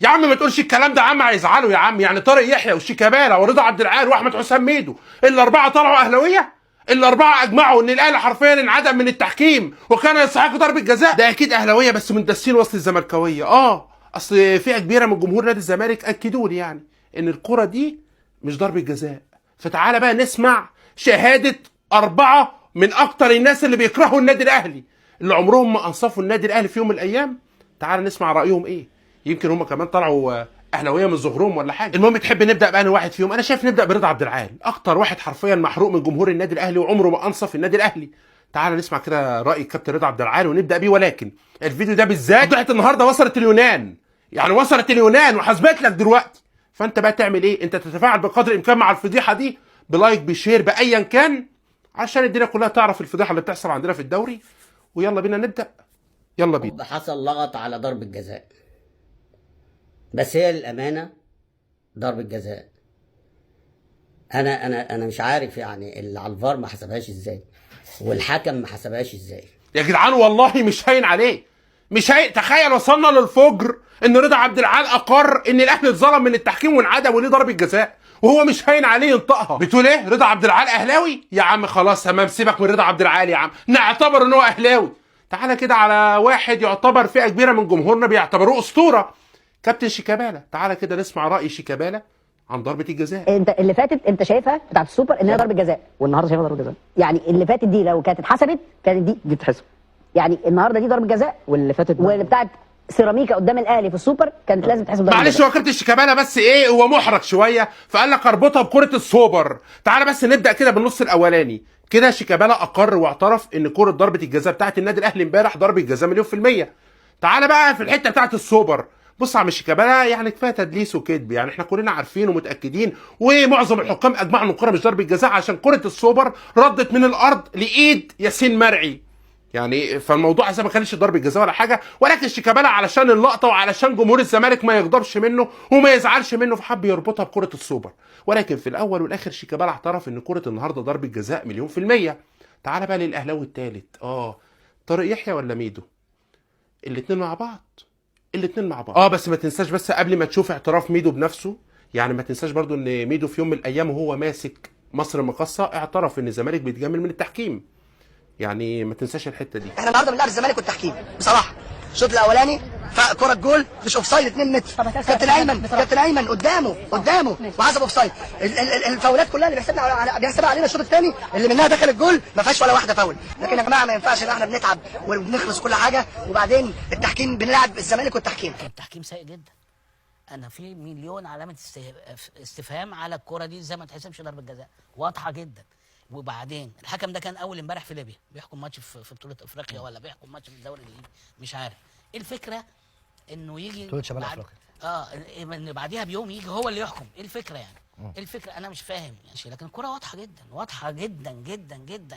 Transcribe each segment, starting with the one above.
يا عم ما تقولش الكلام ده يا عم، هيزعلوا يا عم. يعني طارق يحيى وشيكابالا ورضا عبد العال واحمد حسام ميدو الاربعه طلعوا اهلاويه؟ الاربعه اجمعوا ان الاهلي حرفيا انعدم من التحكيم وكان يستحق ضربه جزاء؟ ده اكيد اهلاويه بس مندسين وسط الزملكاويه. اصل فئه كبيره من جمهور نادي الزمالك اكدوا لي يعني ان الكره دي مش ضربه جزاء. فتعالى بقى نسمع شهاده اربعه من اكتر الناس اللي بيكرهوا النادي الاهلي، اللي عمرهم ما انصفوا النادي الاهلي في يوم من الايام. تعالى نسمع رايهم ايه، يمكن هم كمان طلعوا اهلاويه من ظهرهم ولا حاجه. المهم تحب نبدا بقى واحد فيهم؟ انا شايف نبدا برضا عبد العال، اكتر واحد حرفيا محروق من جمهور النادي الاهلي وعمره ما انصف النادي الاهلي. تعال نسمع كده راي الكابتن رضا عبد العال ونبدا بيه. ولكن الفيديو ده بالذات فضحت النهارده وصلت اليونان، يعني وصلت اليونان وحسبت لك دلوقتي. فانت بقى تعمل ايه؟ انت تتفاعل بقدر الامكان مع الفضيحه دي بلايك بشير بايا كان، عشان الدنيا كلها تعرف الفضيحه اللي بتحصل عندنا في الدوري. ويلا بينا نبدا، يلا بينا. حصل لغط على ضربة جزاء، بس هي للأمانة ضربة جزاء. أنا مش عارف يعني اللي على الفار ما حسبهاش إزاي والحكم ما حسبهاش إزاي. يا جدعان والله مش هين عليه، مش هين. تخيل وصلنا للفجر ان رضا عبد العال اقر ان الاهلي اتظلم من التحكيم وانعدم وليه ضربه جزاء، وهو مش هين عليه ينطقها. بتقول ايه؟ رضا عبد العال اهلاوي؟ يا عم خلاص تمام، سيبك من رضا عبد العال يا عم، نعتبر ان هو اهلاوي. تعالى كده على واحد يعتبر فئه كبيره من جمهورنا بيعتبروه اسطوره، كابتن شيكابالا. تعالى كده نسمع راي شيكابالا عن ضربه الجزاء. انت اللي فاتت انت شايفها بتاعت السوبر ان هي ضربه جزاء، والنهارده شايفها ضربه جزاء. يعني اللي فاتت دي لو كانت اتحسبت كانت دي تتحسب. يعني النهارده دي ضربه جزاء، واللي فاتت واللي بتاعت سيراميكا قدام الاهلي في السوبر كانت لازم تتحسب ضربه معلش جزاء. هو كابتن شيكابالا بس ايه، هو محرج شويه فقال لك اربطها بكره السوبر. تعالى بس نبدا كده بالنص الاولاني. كده شيكابالا اقر واعترف ان كره ضربه الجزاء بتاعت النادي الاهلي امبارح ضربه جزاء مليون في الميه. تعالى بقى في الحته بتاعت السوبر. بص يا عم شيكابالا، يعني كفايه تدليس وكذب، يعني احنا كلنا عارفين ومتاكدين ومعظم الحكام اجمعوا ان الكره مش ضربه جزاء عشان كره السوبر ردت من الارض لايد ياسين مرعي. يعني فالموضوع اساسا ما كانش ضربه جزاء ولا حاجه، ولكن شيكابالا علشان اللقطه وعلشان جمهور الزمالك ما يغضبش منه وما يزعلش منه فحب يربطها بكره السوبر. ولكن في الاول والاخر شيكابالا اعترف ان كره النهارده ضربه جزاء مليون في الميه. تعال بقى للاهلاوي الثالث، طارق يحيى ولا ميدو؟ الاثنين مع بعض، الاثنين مع بعض. بس ما تنساش بس قبل ما تشوف اعتراف ميدو بنفسه، يعني ما تنساش برضو ان ميدو في يوم من الايام وهو ماسك مصر المقاصه اعترف ان الزمالك بيتجامل من التحكيم. يعني ما تنساش الحته دي. احنا النهارده بنلعب الزمالك والتحكيم بصراحه. الشوط الاولاني كره جول مش اوف سايد 2 متر، كابتن ايمن قدامه وحسب اوف سايد. الفاولات كلها اللي بيحسبها علينا الشوط الثاني اللي منها دخل الجول ما فيهاش ولا واحده فاول. لكن يا جماعه ما ينفعش ان احنا بنتعب وبنخلص كل حاجه وبعدين التحكيم بنلعب الزمالك والتحكيم. التحكيم سيء جدا. انا في مليون علامه استفهام على الكره دي، ازاي ما تحسبش ضربه جزاء واضحه جدا. وبعدين الحكم ده كان اول امبارح في ليبيا بيحكم ماتش في بطوله افريقيا ولا بيحكم ماتش في الدوري الليبي مش عارف ايه الفكره انه يجي بطوله شمال افريقيا ان بعديها بيوم يجي هو اللي يحكم. ايه الفكره يعني؟ ايه الفكره؟ انا مش فاهم يعني. لكن الكره واضحه جدا، واضحه جدا جدا جدا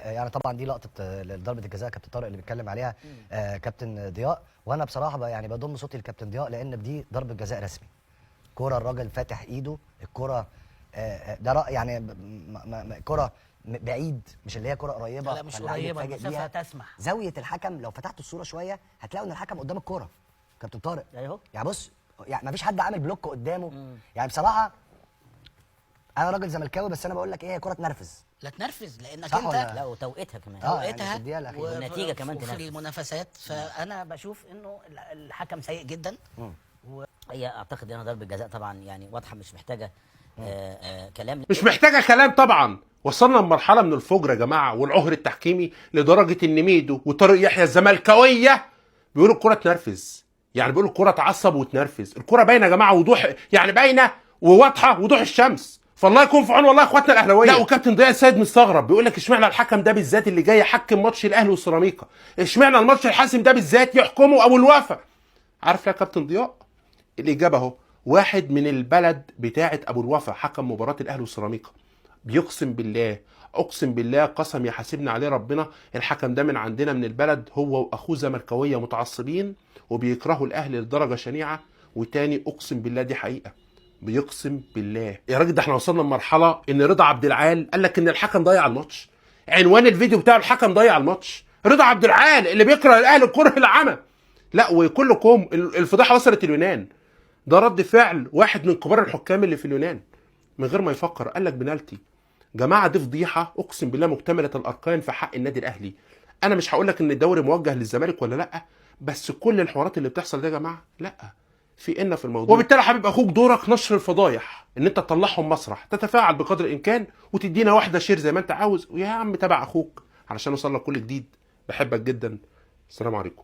يعني طبعا دي لقطه ضربه الجزاء كابتن طارق اللي بيتكلم عليها كابتن ضياء، وانا بصراحه يعني بضم صوتي لكابتن ضياء لان دي ضربه جزاء رسمي. كره الراجل فاتح ايده، الكره ده يعني كره بعيد، مش اللي هي كره قريبه. لا مش قريبه، المسافه تسمح. زاويه الحكم لو فتحت الصوره شويه هتلاقوا ان الحكم قدام الكره كابتن طارق اهو. يعني بص، يعني ما فيش حد عامل بلوك قدامه. يعني بصراحه انا راجل زملكاوي بس انا بقول لك ايه، هي كره تنرفز. لا تنرفز لانك انت لا وتوقيتها كمان توقيتها يعني والنتيجه كمان في المنافسات. فانا بشوف انه الحكم سيء جدا. هي اعتقد انها ضربه جزاء طبعا، يعني واضحه مش محتاجه كلام، مش محتاجه كلام طبعا. وصلنا لمرحله من الفجر يا جماعه والعهر التحكيمي لدرجه ان ميدو وطارق يحيى الزملكاويه بيقولوا الكره تنرفز. يعني بيقولوا الكره تعصب وتنرفز. الكره باينه يا جماعه وضوح، يعني باينه وواضحه وضوح الشمس. فالله يكون في عون والله اخواتنا الاهلاويه. لا وكابتن ضياء السيد مستغرب بيقول لك اشمعنى الحكم ده بالذات اللي جاي يحكم ماتش الاهلي والسيراميكا، اشمعنى الماتش الحاسم ده بالذات يحكمه ابو الوفا؟ عارف يا كابتن ضياء الاجابه اهو. واحد من البلد بتاعه ابو الوفا حكم مباراه الاهلي والسيراميكا، بيقسم بالله، اقسم بالله قسم يحاسبنا عليه ربنا، الحكم ده من عندنا من البلد، هو واخوه زملكاويه متعصبين وبيكرهوا الاهلي لدرجه شنيعه. وتاني اقسم بالله دي حقيقه، بيقسم بالله يا راجل. ده احنا وصلنا لمرحله ان رضا عبد العال قال لك ان الحكم ضيع الماتش. عنوان الفيديو بتاع الحكم ضيع الماتش، رضا عبد العال اللي بيكره الاهلي كره العمى. لا وكلكم الفضيحه وصلت اليونان. ده رد فعل واحد من كبار الحكام اللي في اليونان، من غير ما يفكر قال لك بنالتي. جماعه دي فضيحه اقسم بالله مكتمله الاركان في حق النادي الاهلي. انا مش هقول لك ان الدوري موجه للزمالك ولا لا، بس كل الحوارات اللي بتحصل دي يا جماعه لا، في الموضوع. وبالتالي حبيب اخوك دورك نشر الفضايح، ان انت تطلعهم مسرح، تتفاعل بقدر الامكان وتدينا واحده شير زي ما انت عاوز، ويا عم تابع اخوك علشان اوصل لك كل جديد. بحبك جدا. السلام عليكم.